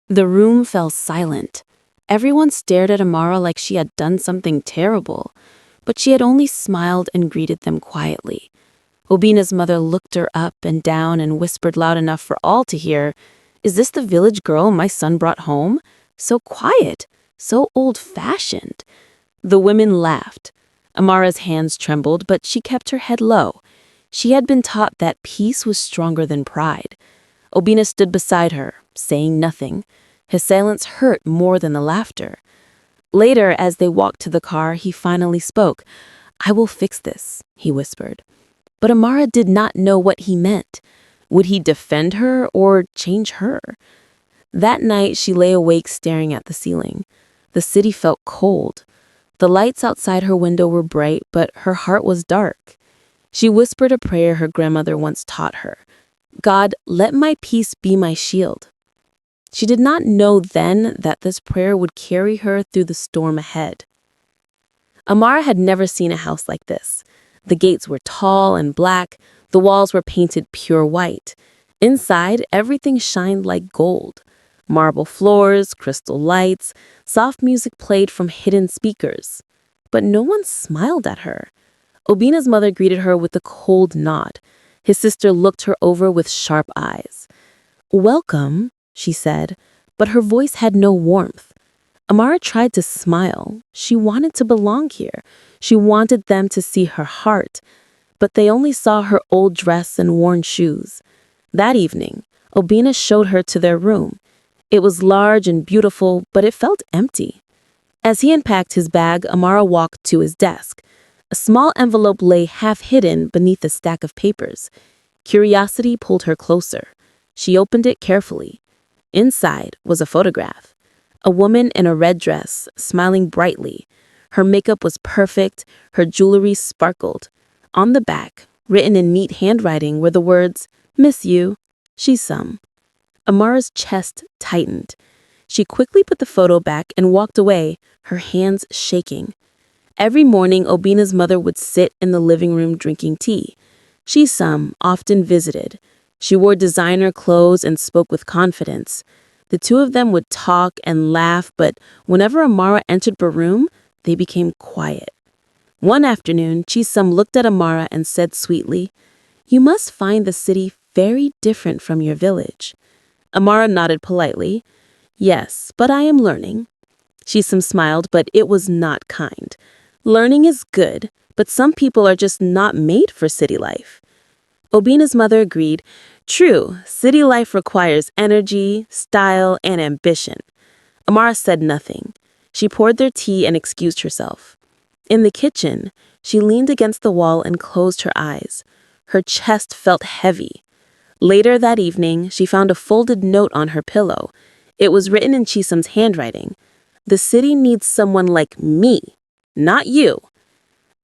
The room fell silent. Everyone stared at Amara like she had done something terrible, but she had only smiled and greeted them quietly. Obina's mother looked her up and down and whispered loud enough for all to hear, "Is this the village girl my son brought home? So quiet, so old-fashioned." The women laughed. Amara's hands trembled, but she kept her head low. She had been taught that peace was stronger than pride. Obina stood beside her, saying nothing. His silence hurt more than the laughter. Later, as they walked to the car, he finally spoke. "I will fix this," he whispered. But Amara did not know what he meant. Would he defend her or change her? That night, she lay awake staring at the ceiling. The city felt cold. The lights outside her window were bright, but her heart was dark. She whispered a prayer her grandmother once taught her. "God, let my peace be my shield." She did not know then that this prayer would carry her through the storm ahead. Amara had never seen a house like this. The gates were tall and black. The walls were painted pure white. Inside, everything shined like gold. Marble floors, crystal lights, soft music played from hidden speakers. But no one smiled at her. Obina's mother greeted her with a cold nod. His sister looked her over with sharp eyes. "Welcome," she said, but her voice had no warmth. Amara tried to smile. She wanted to belong here. She wanted them to see her heart, but they only saw her old dress and worn shoes. That evening, Obina showed her to their room. It was large and beautiful, but it felt empty. As he unpacked his bag, Amara walked to his desk. A small envelope lay half hidden beneath a stack of papers. Curiosity pulled her closer. She opened it carefully. Inside was a photograph. A woman in a red dress, smiling brightly. Her makeup was perfect, her jewelry sparkled. On the back, written in neat handwriting, were the words, "Miss you, she's some." Amara's chest tightened. She quickly put the photo back and walked away, her hands shaking. Every morning, Obina's mother would sit in the living room drinking tea. Sheesum often visited. She wore designer clothes and spoke with confidence. The two of them would talk and laugh, but whenever Amara entered the room, they became quiet. One afternoon, Chisum looked at Amara and said sweetly, "You must find the city very different from your village." Amara nodded politely. "Yes, but I am learning." Chisum smiled, but it was not kind. "Learning is good, but some people are just not made for city life." Obina's mother agreed. "True, city life requires energy, style, and ambition." Amara said nothing. She poured their tea and excused herself. In the kitchen, she leaned against the wall and closed her eyes. Her chest felt heavy. Later that evening, she found a folded note on her pillow. It was written in Chisum's handwriting. "The city needs someone like me, not you."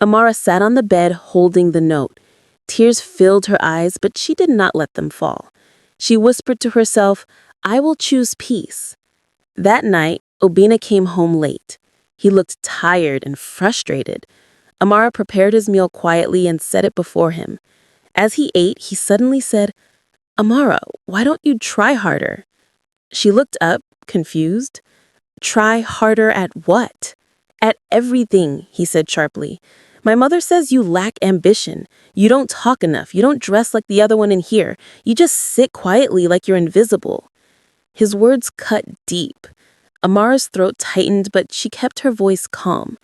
Amara sat on the bed holding the note. Tears filled her eyes, but she did not let them fall. She whispered to herself, "I will choose peace." That night, Obina came home late. He looked tired and frustrated. Amara prepared his meal quietly and set it before him. As he ate, he suddenly said, "Amara, why don't you try harder?" She looked up, confused. "Try harder at what?" "At everything," he said sharply. "My mother says you lack ambition. You don't talk enough. You don't dress like the other one in here. You just sit quietly like you're invisible." His words cut deep. Amara's throat tightened, but she kept her voice calm.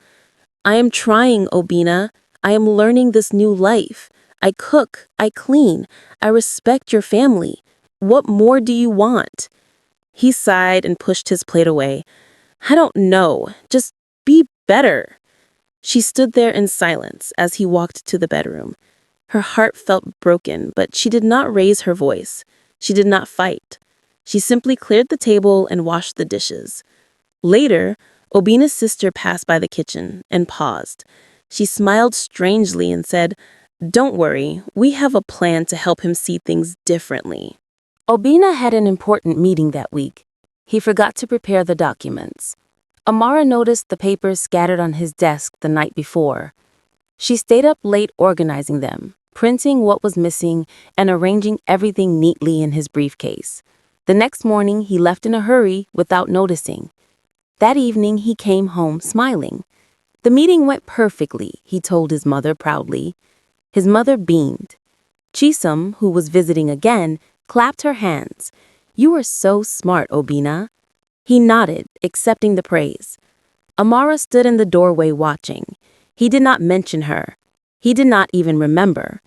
"I am trying, Obina. I am learning this new life. I cook. I clean. I respect your family. What more do you want?" He sighed and pushed his plate away. "I don't know. Just be better." She stood there in silence as he walked to the bedroom. Her heart felt broken, but she did not raise her voice. She did not fight. She simply cleared the table and washed the dishes. Later, Obina's sister passed by the kitchen and paused. She smiled strangely and said, "Don't worry, we have a plan to help him see things differently." Obina had an important meeting that week. He forgot to prepare the documents. Amara noticed the papers scattered on his desk the night before. She stayed up late organizing them, printing what was missing and arranging everything neatly in his briefcase. The next morning, he left in a hurry without noticing. That evening, he came home smiling. The meeting went perfectly, he told his mother proudly. His mother beamed. Chisum, who was visiting again, clapped her hands. "You are so smart, Obina." He nodded, accepting the praise. Amara stood in the doorway watching. He did not mention her. He did not even remember.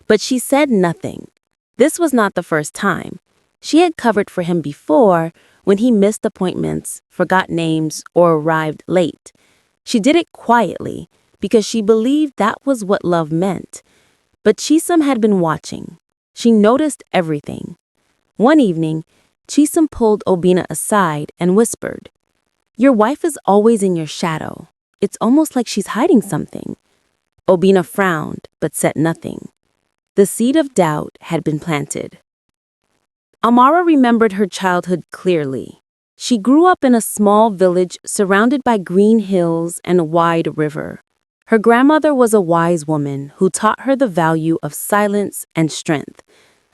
But she said nothing. This was not the first time. She had covered for him before when he missed appointments, forgot names, or arrived late. She did it quietly because she believed that was what love meant. But Chisum had been watching. She noticed everything. One evening, Chisum pulled Obina aside and whispered, "Your wife is always in your shadow. It's almost like she's hiding something." Obina frowned, but said nothing. The seed of doubt had been planted. Amara remembered her childhood clearly. She grew up in a small village surrounded by green hills and a wide river. Her grandmother was a wise woman who taught her the value of silence and strength.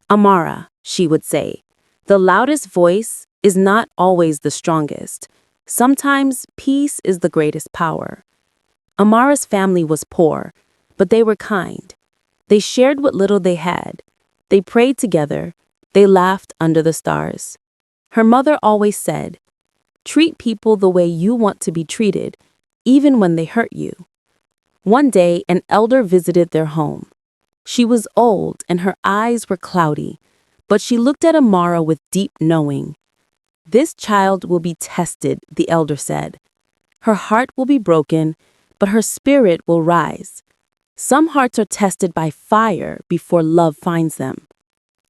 "Amara," she would say, "the loudest voice is not always the strongest. Sometimes peace is the greatest power." Amara's family was poor, but they were kind. They shared what little they had. They prayed together. They laughed under the stars. Her mother always said, "Treat people the way you want to be treated, even when they hurt you." One day, an elder visited their home. She was old and her eyes were cloudy, but she looked at Amara with deep knowing. "This child will be tested," the elder said. "Her heart will be broken, but her spirit will rise. Some hearts are tested by fire before love finds them."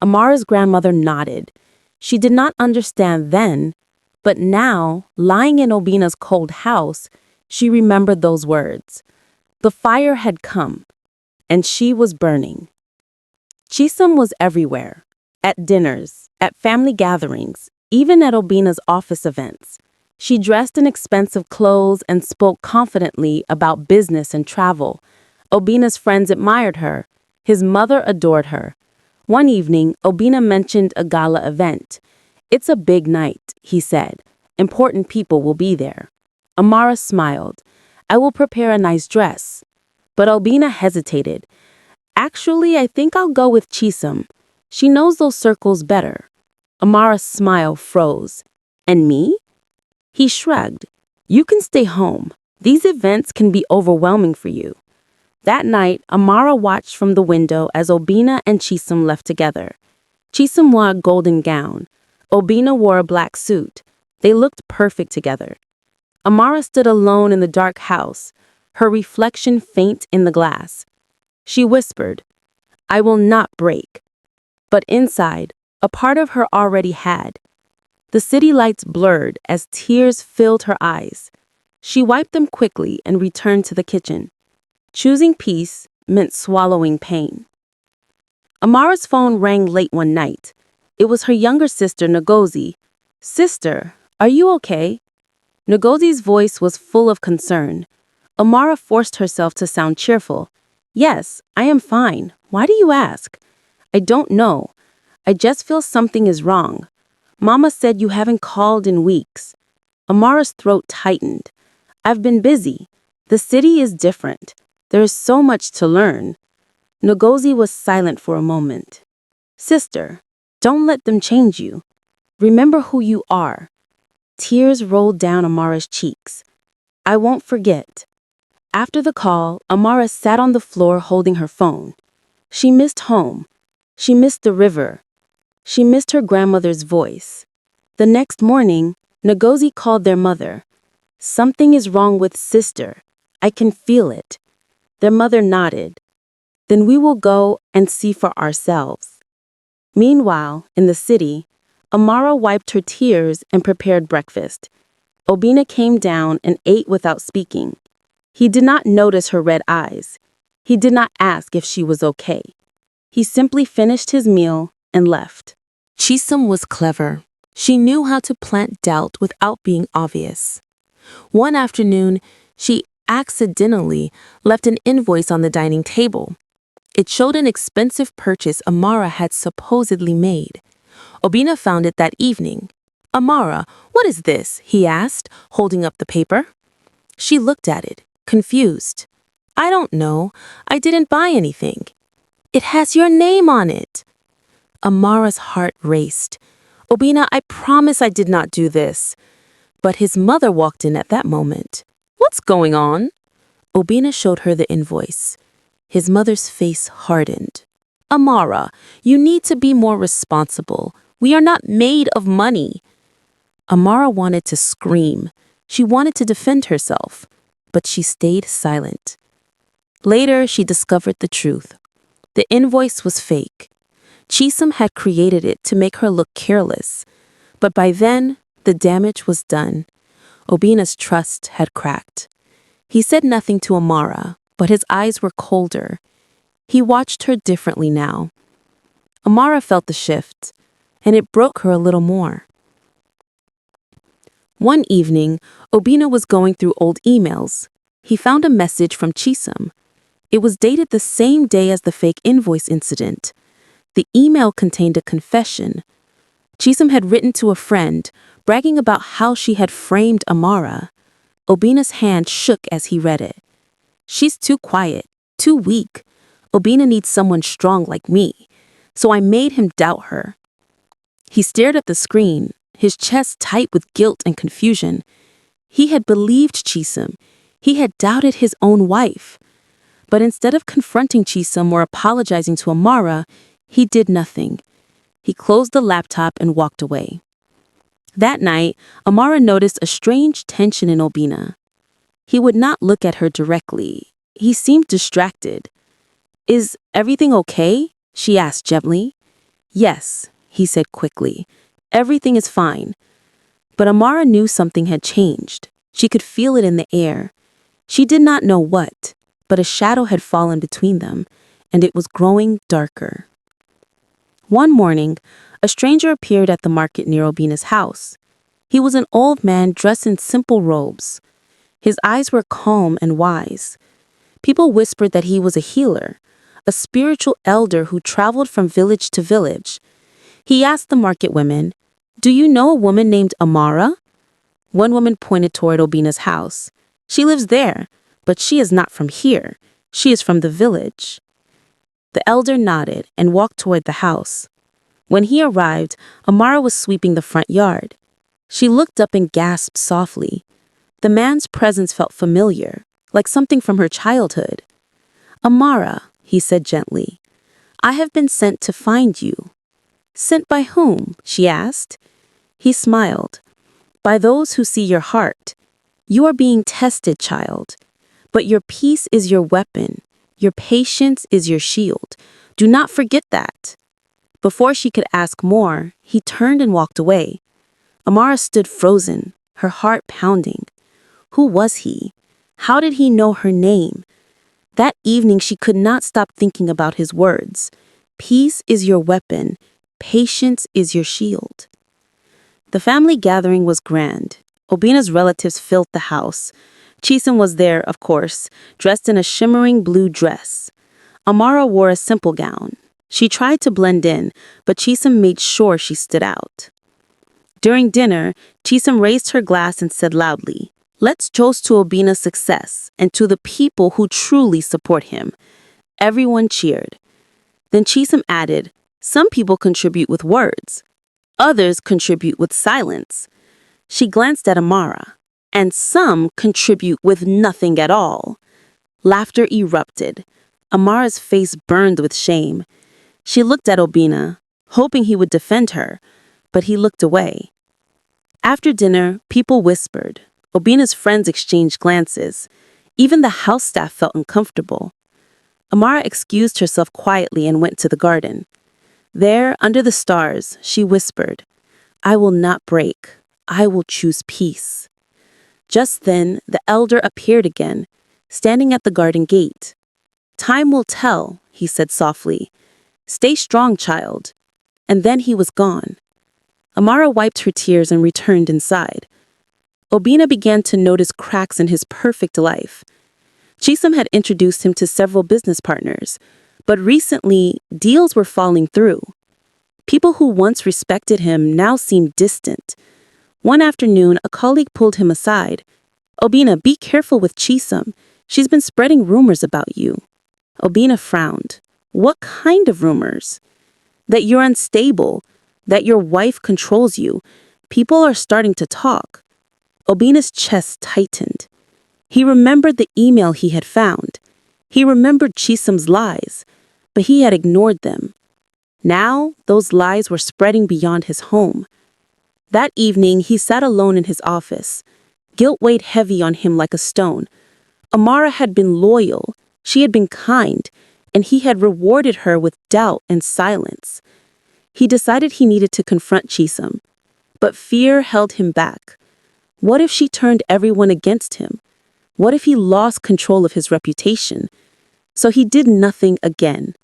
Amara's grandmother nodded. She did not understand then, but now, lying in Obina's cold house, she remembered those words. The fire had come, and she was burning. Chisum was everywhere, at dinners, at family gatherings, even at Obina's office events. She dressed in expensive clothes and spoke confidently about business and travel. Obina's friends admired her. His mother adored her. One evening, Obina mentioned a gala event. "It's a big night," he said. "Important people will be there." Amara smiled. "I will prepare a nice dress." But Obina hesitated. "Actually, I think I'll go with Chisum. She knows those circles better." Amara's smile froze. "And me?" He shrugged. "You can stay home. These events can be overwhelming for you." That night, Amara watched from the window as Obina and Chisum left together. Chisum wore a golden gown. Obina wore a black suit. They looked perfect together. Amara stood alone in the dark house, her reflection faint in the glass. She whispered, "I will not break." But inside, a part of her already had. The city lights blurred as tears filled her eyes. She wiped them quickly and returned to the kitchen. Choosing peace meant swallowing pain. Amara's phone rang late one night. It was her younger sister, Ngozi. "Sister, are you okay?" Ngozi's voice was full of concern. Amara forced herself to sound cheerful. "Yes, I am fine. Why do you ask?" "I don't know. I just feel something is wrong. Mama said you haven't called in weeks." Amara's throat tightened. "I've been busy. The city is different. There is so much to learn." Ngozi was silent for a moment. "Sister, don't let them change you. Remember who you are." Tears rolled down Amara's cheeks. "I won't forget." After the call, Amara sat on the floor holding her phone. She missed home. She missed the river. She missed her grandmother's voice. The next morning, Ngozi called their mother. "Something is wrong with sister. I can feel it." Their mother nodded. "Then we will go and see for ourselves." Meanwhile, in the city, Amara wiped her tears and prepared breakfast. Obina came down and ate without speaking. He did not notice her red eyes. He did not ask if she was okay. He simply finished his meal and left. Chisum was clever. She knew how to plant doubt without being obvious. One afternoon, she accidentally left an invoice on the dining table. It showed an expensive purchase Amara had supposedly made. Obina found it that evening. "Amara, what is this?" he asked, holding up the paper. She looked at it, confused. "I don't know. I didn't buy anything." "It has your name on it." Amara's heart raced. "Obina, I promise I did not do this." But his mother walked in at that moment. "What's going on?" Obina showed her the invoice. His mother's face hardened. "Amara, you need to be more responsible. We are not made of money." Amara wanted to scream. She wanted to defend herself, but she stayed silent. Later, she discovered the truth. The invoice was fake. Chisholm had created it to make her look careless. But by then, the damage was done. Obina's trust had cracked. He said nothing to Amara, but his eyes were colder. He watched her differently now. Amara felt the shift, and it broke her a little more. One evening, Obina was going through old emails. He found a message from Chisholm. It was dated the same day as the fake invoice incident. The email contained a confession. Chisholm had written to a friend, bragging about how she had framed Amara. Obina's hand shook as he read it. "She's too quiet, too weak. Obina needs someone strong like me. So I made him doubt her." He stared at the screen, his chest tight with guilt and confusion. He had believed Chisholm. He had doubted his own wife. But instead of confronting Chisholm or apologizing to Amara, he did nothing. He closed the laptop and walked away. That night, Amara noticed a strange tension in Obina. He would not look at her directly. He seemed distracted. "Is everything okay?" she asked gently. "Yes," he said quickly. "Everything is fine." But Amara knew something had changed. She could feel it in the air. She did not know what, but a shadow had fallen between them, and it was growing darker. One morning, a stranger appeared at the market near Obina's house. He was an old man dressed in simple robes. His eyes were calm and wise. People whispered that he was a healer, a spiritual elder who traveled from village to village. He asked the market women, "Do you know a woman named Amara?" One woman pointed toward Obina's house. "She lives there, but she is not from here. She is from the village." The elder nodded and walked toward the house. When he arrived, Amara was sweeping the front yard. She looked up and gasped softly. The man's presence felt familiar, like something from her childhood. "Amara," he said gently, "I have been sent to find you." "Sent by whom?" she asked. He smiled. "By those who see your heart. You are being tested, child. But your peace is your weapon. Your patience is your shield. Do not forget that." Before she could ask more, he turned and walked away. Amara stood frozen, her heart pounding. Who was he? How did he know her name? That evening she could not stop thinking about his words. Peace is your weapon. Patience is your shield. The family gathering was grand. Obina's relatives filled the house. Chisholm was there, of course, dressed in a shimmering blue dress. Amara wore a simple gown. She tried to blend in, but Chisholm made sure she stood out. During dinner, Chisholm raised her glass and said loudly, "Let's toast to Obina's success and to the people who truly support him." Everyone cheered. Then Chisholm added, "Some people contribute with words. Others contribute with silence." She glanced at Amara. "And some contribute with nothing at all." Laughter erupted. Amara's face burned with shame. She looked at Obina, hoping he would defend her, but he looked away. After dinner, people whispered. Obina's friends exchanged glances. Even the house staff felt uncomfortable. Amara excused herself quietly and went to the garden. There, under the stars, she whispered, "I will not break. I will choose peace." Just then, the elder appeared again, standing at the garden gate. "Time will tell," he said softly. "Stay strong, child." And then he was gone. Amara wiped her tears and returned inside. Obina began to notice cracks in his perfect life. Chisholm had introduced him to several business partners, but recently, deals were falling through. People who once respected him now seemed distant. One afternoon, a colleague pulled him aside. "Obina, be careful with Chisum. She's been spreading rumors about you." Obina frowned. "What kind of rumors?" "That you're unstable, that your wife controls you. People are starting to talk." Obina's chest tightened. He remembered the email he had found. He remembered Chisum's lies, but he had ignored them. Now, those lies were spreading beyond his home. That evening, he sat alone in his office. Guilt weighed heavy on him like a stone. Amara had been loyal, she had been kind, and he had rewarded her with doubt and silence. He decided he needed to confront Chisum, but fear held him back. What if she turned everyone against him? What if he lost control of his reputation? So he did nothing again,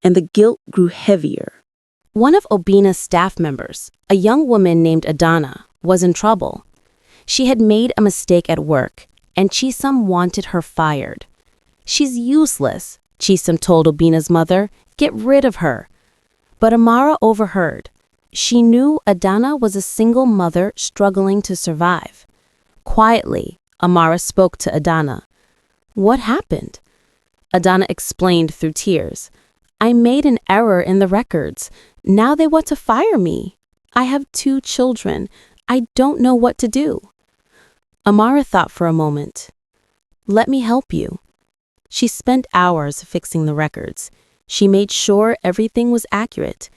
and the guilt grew heavier. One of Obina's staff members, a young woman named Adana, was in trouble. She had made a mistake at work, and Chisum wanted her fired. "She's useless," Chisum told Obina's mother. "Get rid of her." But Amara overheard. She knew Adana was a single mother struggling to survive. Quietly, Amara spoke to Adana. "What happened?" Adana explained through tears. "I made an error in the records. Now they want to fire me. I have 2 children. I don't know what to do." Amara thought for a moment. "Let me help you." She spent hours fixing the records. She made sure everything was accurate.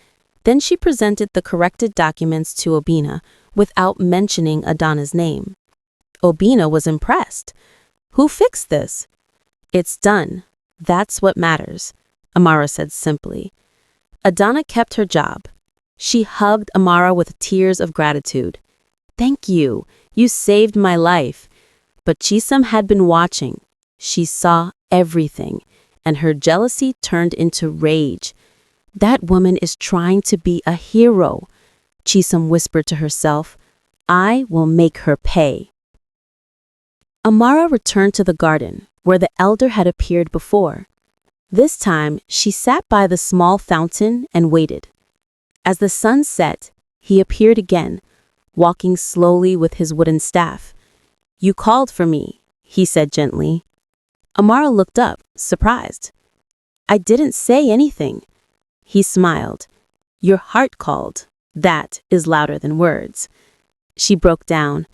Then she presented the corrected documents to Obina without mentioning Adana's name. Obina was impressed. "Who fixed this?" "It's done. That's what matters," Amara said simply. Adana kept her job. She hugged Amara with tears of gratitude. "Thank you. You saved my life." But Chisum had been watching. She saw everything, and her jealousy turned into rage. "That woman is trying to be a hero," Chisum whispered to herself. "I will make her pay." Amara returned to the garden, where the elder had appeared before. This time, she sat by the small fountain and waited. As the sun set, he appeared again, walking slowly with his wooden staff. "You called for me," he said gently. Amara looked up, surprised. "I didn't say anything." He smiled. "Your heart called. That is louder than words." She broke down.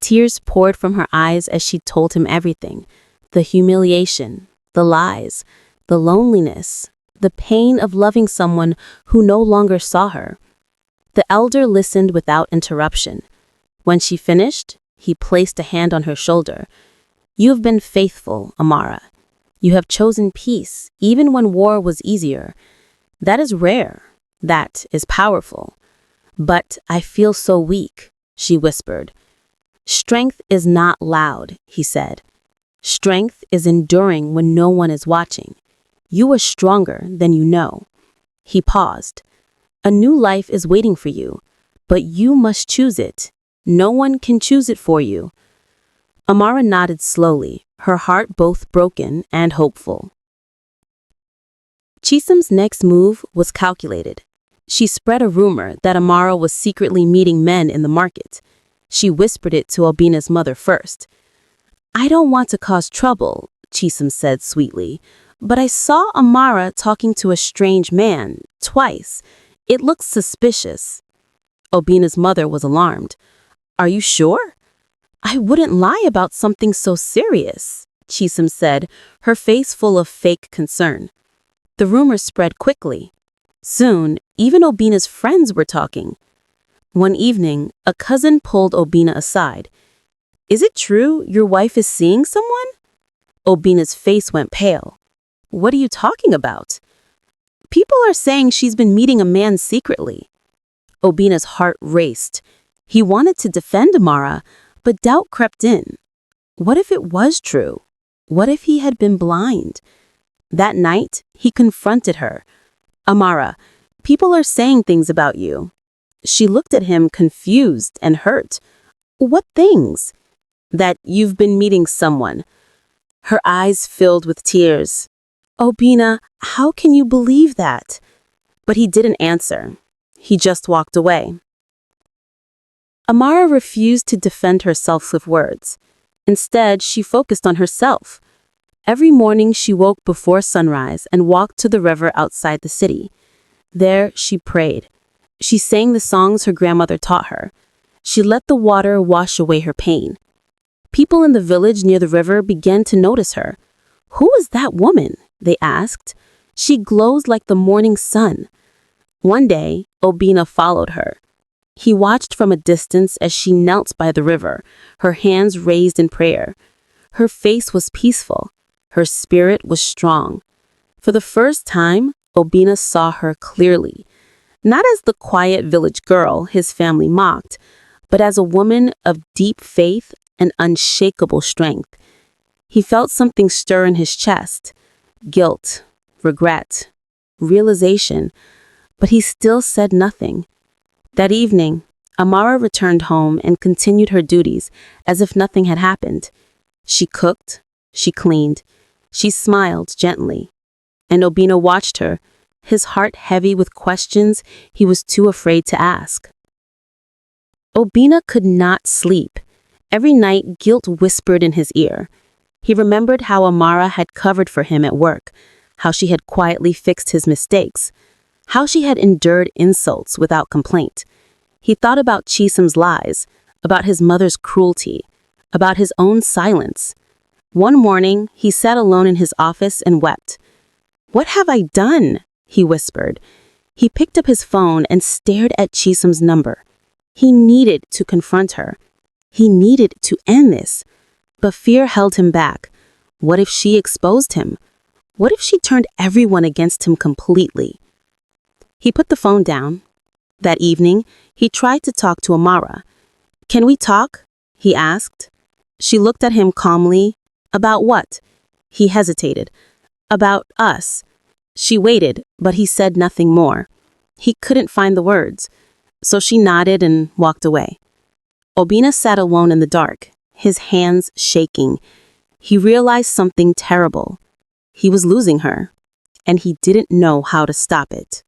Tears poured from her eyes as she told him everything. The humiliation, the lies, the loneliness, the pain of loving someone who no longer saw her. The elder listened without interruption. When she finished, he placed a hand on her shoulder. "You have been faithful, Amara. You have chosen peace, even when war was easier. That is rare. That is powerful. But I feel so weak," she whispered. "Strength is not loud," he said. "Strength is enduring when no one is watching. You are stronger than you know." He paused. "A new life is waiting for you, but you must choose it. No one can choose it for you." Amara nodded slowly, her heart both broken and hopeful. Chisum's next move was calculated. She spread a rumor that Amara was secretly meeting men in the market. She whispered it to Obina's mother first. "I don't want to cause trouble," Chisum said sweetly, "but I saw Amara talking to a strange man, twice. It looks suspicious." Obina's mother was alarmed. "Are you sure?" "I wouldn't lie about something so serious," Chisum said, her face full of fake concern. The rumor spread quickly. Soon, even Obina's friends were talking. One evening, a cousin pulled Obina aside. "Is it true your wife is seeing someone?" Obina's face went pale. "What are you talking about?" "People are saying she's been meeting a man secretly." Obina's heart raced. He wanted to defend Amara, but doubt crept in. What if it was true? What if he had been blind? That night, he confronted her. "Amara, people are saying things about you." She looked at him confused and hurt. "What things?" "That you've been meeting someone." Her eyes filled with tears. "Obina, how can you believe that?" But he didn't answer. he just walked away. Amara refused to defend herself with words. Instead, she focused on herself. Every morning she woke before sunrise and walked to the river outside the city. There she prayed. She sang the songs her grandmother taught her. She let the water wash away her pain. People in the village near the river began to notice her. "Who is that woman?" they asked. "She glows like the morning sun." One day, Obina followed her. He watched from a distance as she knelt by the river, her hands raised in prayer. Her face was peaceful. Her spirit was strong. For the first time, Obina saw her clearly. Not as the quiet village girl his family mocked, but as a woman of deep faith and unshakable strength. He felt something stir in his chest. Guilt, regret, realization, but he still said nothing. That evening, Amara returned home and continued her duties as if nothing had happened. She cooked, she cleaned, she smiled gently. And Obina watched her, his heart heavy with questions he was too afraid to ask. Obina could not sleep. Every night, guilt whispered in his ear. He remembered how Amara had covered for him at work, how she had quietly fixed his mistakes, how she had endured insults without complaint. He thought about Chisam's lies, about his mother's cruelty, about his own silence. One morning, he sat alone in his office and wept. "What have I done?" he whispered. He picked up his phone and stared at Chisam's number. He needed to confront her. He needed to end this. But fear held him back. What if she exposed him? What if she turned everyone against him completely? He put the phone down. That evening, he tried to talk to Amara. "Can we talk?" he asked. She looked at him calmly. "About what?" He hesitated. "About us." She waited, but he said nothing more. He couldn't find the words. So she nodded and walked away. Obina sat alone in the dark, his hands shaking. He realized something terrible. He was losing her, and he didn't know how to stop it.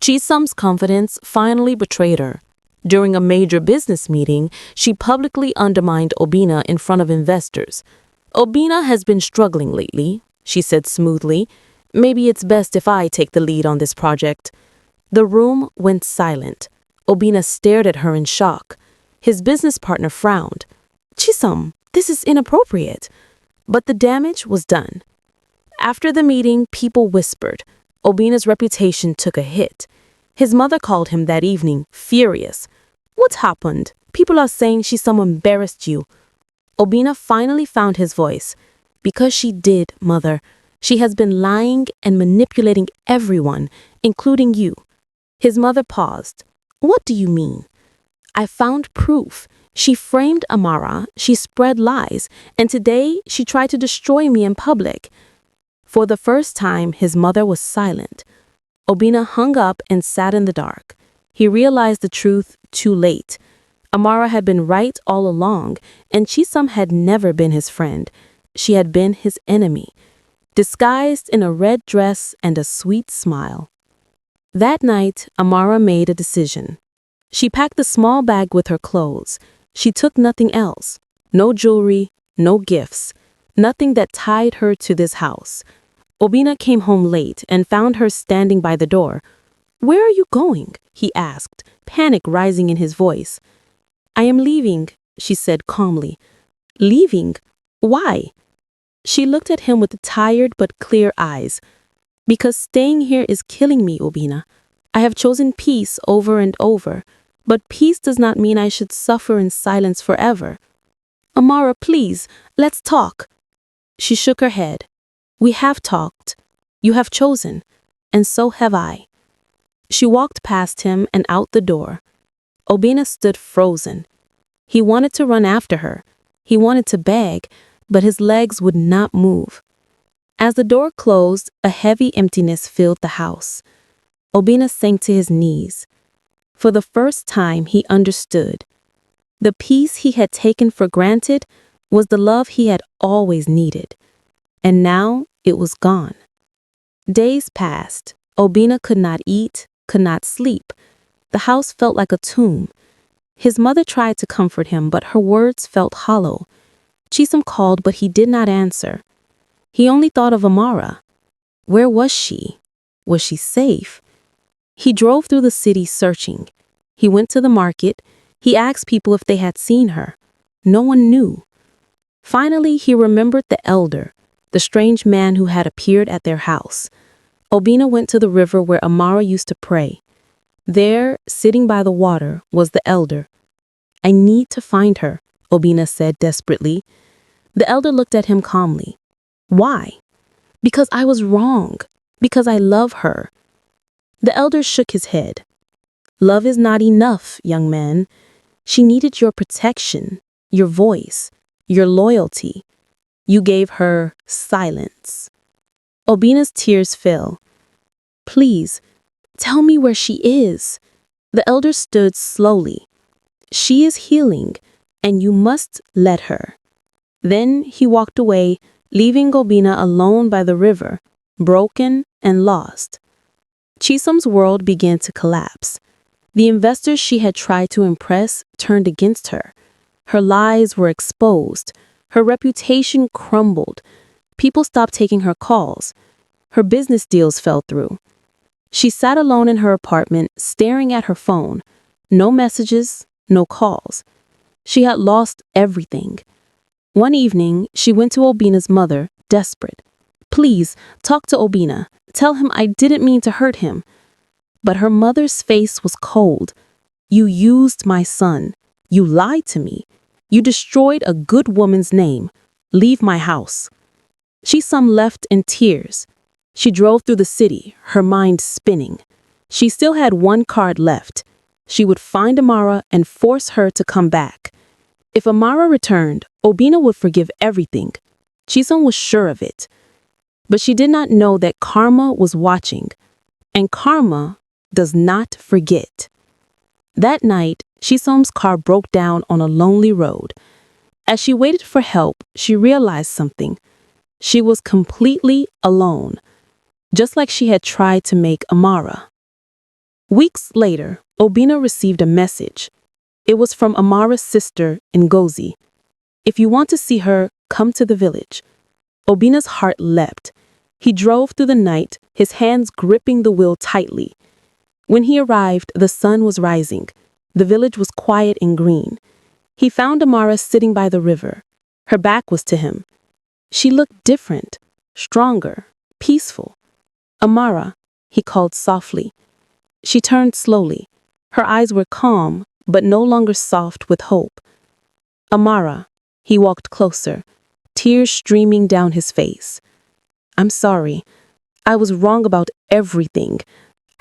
Chisam's confidence finally betrayed her. During a major business meeting, she publicly undermined Obina in front of investors. "Obina has been struggling lately," she said smoothly. "Maybe it's best if I take the lead on this project." The room went silent. Obina stared at her in shock. His business partner frowned. "Chisam, this is inappropriate." But the damage was done. After the meeting, people whispered. Obina's reputation took a hit. His mother called him that evening, furious. "What happened? People are saying Chisam embarrassed you." Obina finally found his voice. "Because she did, Mother. She has been lying and manipulating everyone, including you." His mother paused. "What do you mean?" "I found proof. She framed Amara, she spread lies, and today she tried to destroy me in public." For the first time, his mother was silent. Obina hung up and sat in the dark. He realized the truth too late. Amara had been right all along, and Chisam had never been his friend. She had been his enemy, disguised in a red dress and a sweet smile. That night, Amara made a decision. She packed a small bag with her clothes. She took nothing else. No jewelry, no gifts, nothing that tied her to this house. Obina came home late and found her standing by the door. "Where are you going?" he asked, panic rising in his voice. "I am leaving," she said calmly. "Leaving? Why?" She looked at him with tired but clear eyes. "Because staying here is killing me, Obina. I have chosen peace over and over, but peace does not mean I should suffer in silence forever." "Amara, please, let's talk." She shook her head. "We have talked. You have chosen, and so have I." She walked past him and out the door. Obina stood frozen. He wanted to run after her. He wanted to beg, but his legs would not move. As the door closed, a heavy emptiness filled the house. Obina sank to his knees. For the first time, he understood. The peace he had taken for granted was the love he had always needed. And now it was gone. Days passed. Obina could not eat, could not sleep. The house felt like a tomb. His mother tried to comfort him, but her words felt hollow. Chisholm called, but he did not answer. He only thought of Amara. Where was she? Was she safe? He drove through the city searching. He went to the market. He asked people if they had seen her. No one knew. Finally, he remembered the elder, the strange man who had appeared at their house. Obina went to the river where Amara used to pray. There, sitting by the water, was the elder. I need to find her, Obina said desperately. The elder looked at him calmly. Why? Because I was wrong. Because I love her. The elder shook his head. Love is not enough, young man. She needed your protection, your voice, your loyalty. You gave her silence. Obina's tears fell. Please, tell me where she is. The elder stood slowly. She is healing, and you must let her. Then he walked away, leaving Obina alone by the river, broken and lost. Chisholm's world began to collapse. The investors she had tried to impress turned against her. Her lies were exposed. Her reputation crumbled. People stopped taking her calls. Her business deals fell through. She sat alone in her apartment, staring at her phone. No messages, no calls. She had lost everything. One evening, she went to Obina's mother, desperate. Please, talk to Obina. Tell him I didn't mean to hurt him. But her mother's face was cold. You used my son. You lied to me. You destroyed a good woman's name. Leave my house. Chisholm left in tears. She drove through the city, her mind spinning. She still had one card left. She would find Amara and force her to come back. If Amara returned, Obina would forgive everything. Chisholm was sure of it. But she did not know that karma was watching. And karma does not forget. That night, Chisholm's car broke down on a lonely road. As she waited for help, she realized something. She was completely alone, just like she had tried to make Amara. Weeks later, Obina received a message. It was from Amara's sister, Ngozi. If you want to see her, come to the village. Obina's heart leapt. He drove through the night, his hands gripping the wheel tightly. When he arrived, the sun was rising. The village was quiet and green. He found Amara sitting by the river. Her back was to him. She looked different, stronger, peaceful. Amara, he called softly. She turned slowly. Her eyes were calm, but no longer soft with hope. Amara, he walked closer, tears streaming down his face. I'm sorry. I was wrong about everything.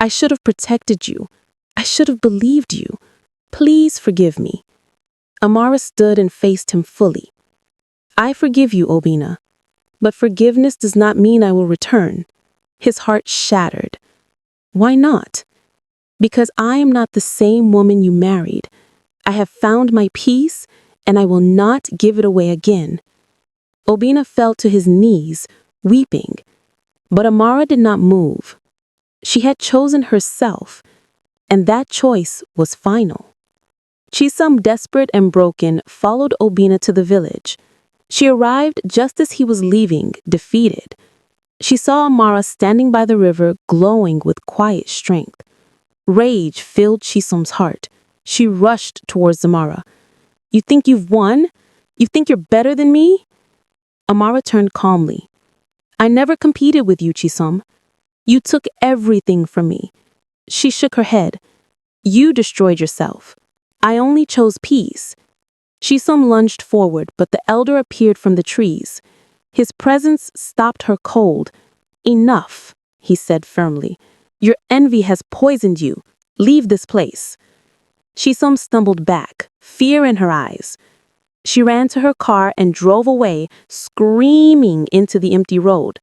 I should have protected you. I should have believed you. Please forgive me. Amara stood and faced him fully. I forgive you, Obina. But forgiveness does not mean I will return. His heart shattered. Why not? Because I am not the same woman you married. I have found my peace, and I will not give it away again. Obina fell to his knees, weeping. But Amara did not move. She had chosen herself, and that choice was final. Chisholm, desperate and broken, followed Obina to the village. She arrived just as he was leaving, defeated. She saw Amara standing by the river, glowing with quiet strength. Rage filled Chisholm's heart. She rushed towards Amara. You think you've won? You think you're better than me? Amara turned calmly. I never competed with you, Chisholm. You took everything from me. She shook her head. You destroyed yourself. I only chose peace. Chisholm lunged forward, but the elder appeared from the trees. His presence stopped her cold. Enough, he said firmly. Your envy has poisoned you. Leave this place. Chisholm stumbled back, fear in her eyes. She ran to her car and drove away, screaming into the empty road.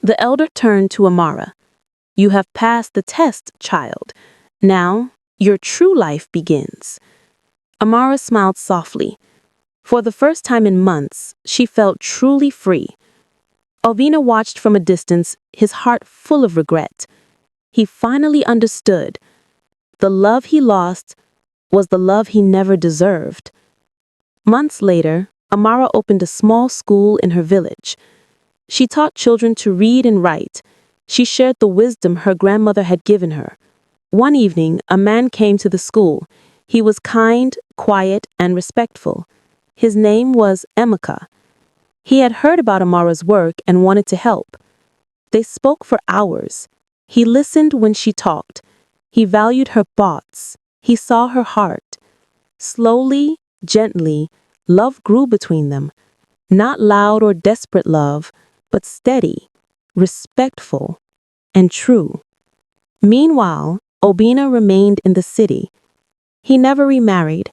The elder turned to Amara. You have passed the test, child. Now, your true life begins. Amara smiled softly. For the first time in months, she felt truly free. Obina watched from a distance, his heart full of regret. He finally understood. The love he lost was the love he never deserved. Months later, Amara opened a small school in her village. She taught children to read and write. She shared the wisdom her grandmother had given her. One evening, a man came to the school. He was kind, quiet, and respectful. His name was Emeka. He had heard about Amara's work and wanted to help. They spoke for hours. He listened when she talked. He valued her thoughts. He saw her heart. Slowly, gently, love grew between them. Not loud or desperate love, but steady, respectful, and true. Meanwhile, Obina remained in the city. He never remarried.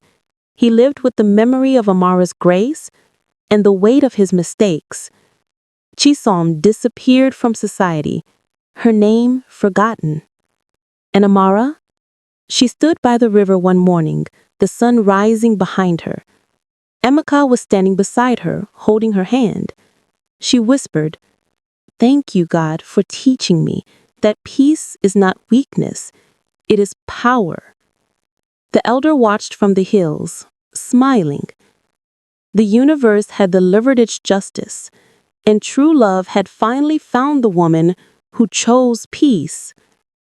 He lived with the memory of Amara's grace and the weight of his mistakes. Chisom disappeared from society, her name forgotten. And Amara? She stood by the river one morning, the sun rising behind her. Emeka was standing beside her, holding her hand. She whispered, "Thank you, God, for teaching me that peace is not weakness, it is power." The elder watched from the hills, smiling. The universe had delivered its justice, and true love had finally found the woman who chose peace.